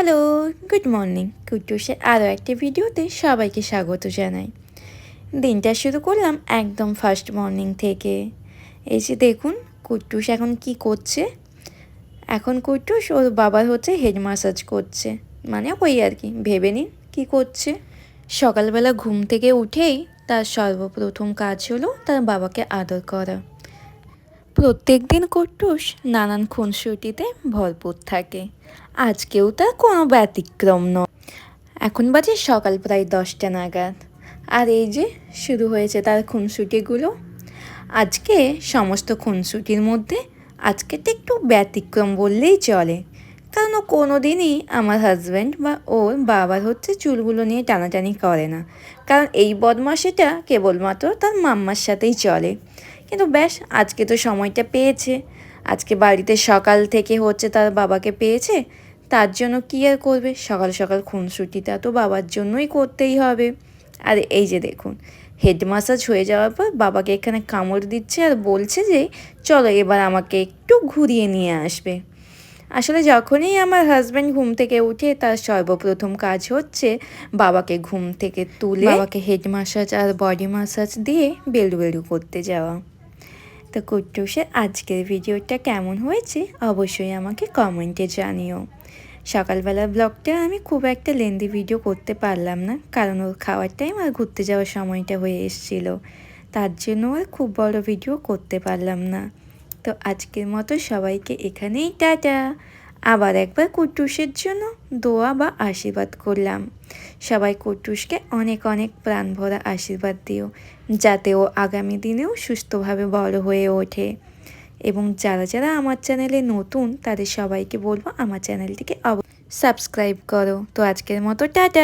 Hello, good morning. কুটুসের আরও একটা ভিডিওতে সবাইকে স্বাগত জানাই। দিনটা শুরু করলাম একদম ফার্স্ট মর্নিং থেকে। এই যে দেখুন কুটুস এখন কি করছে। এখন কুটুস ওর বাবার হচ্ছে হেড ম্যাসাজ করছে, মানে ওই আর কি, ভেবে নিন কী করছে। সকালবেলা ঘুম থেকে উঠেই তার সর্বপ্রথম কাজ হলো তার বাবাকে আদর করা। প্রত্যেক দিন কুট্টুস নানান খুনসুটিতে ভরপুর থাকে, আজকেও তার কোনো ব্যতিক্রম নয়। এখন বাজে সকাল প্রায় 10টা নাগাদ, আর এই যে শুরু হয়েছে তার খুনসুটিগুলো। আজকে সমস্ত খুনসুটির মধ্যে আজকেটা একটু ব্যতিক্রম বললেই চলে, কারণ ও কোনো দিনই আমার হাজব্যান্ড বা ওর বাবার হচ্ছে চুলগুলো নিয়ে টানাটানি করে না, কারণ এই বদমাশিটা কেবলমাত্র তার মাম্মার সাথেই চলে। কিন্তু ব্যাস আজকে তো সময়টা পেয়েছে, আজকে বাড়িতে সকাল থেকে হচ্ছে তার বাবাকে পেয়েছে, তার জন্য কী আর করবে, সকাল সকাল খুনসুটিটা তো বাবার জন্যই করতেই হবে। আর এই যে দেখুন হেড ম্যাসাজ হয়ে যাওয়ার পর বাবাকে এখানে কামড় দিচ্ছে আর বলছে যে চলো এবার আমাকে একটু ঘুরিয়ে নিয়ে আসবে। আসলে যখনই আমার হাজব্যান্ড ঘুম থেকে উঠে তার সর্বপ্রথম কাজ হচ্ছে বাবাকে ঘুম থেকে তুলে বাবাকে হেড ম্যাসাজ আর বডি ম্যাসাজ দিয়ে বেলু করতে যাওয়া। তো কুট্টুসের আজকের ভিডিওটা কেমন হয়েছে অবশ্যই আমাকে কমেন্টে জানিও। সকালবেলার ব্লগটা আমি খুব একটা লেন্দি ভিডিও করতে পারলাম না, কারণ ওর খাওয়ার টাইম আর ঘুরতে যাওয়ার সময়টা হয়ে এসেছিলো, তার জন্য আর খুব বড় ভিডিও করতে পারলাম না। তো আজকের মতো সবাইকে এখানেই টাটা। আবার একবার কুট্টুসের জন্য দোয়া বা আশীর্বাদ করলাম। সবাই কুট্টুসকে অনেক অনেক প্রাণ ভরা আশীর্বাদ দিও, যাতে ও আগামী দিনেও সুস্থভাবে বড় হয়ে ওঠে। এবং যারা যারা আমার চ্যানেলে নতুন তাদের সবাইকে বলবো আমার চ্যানেলটিকে সাবস্ক্রাইব করো। তো আজকের মতো টাটা।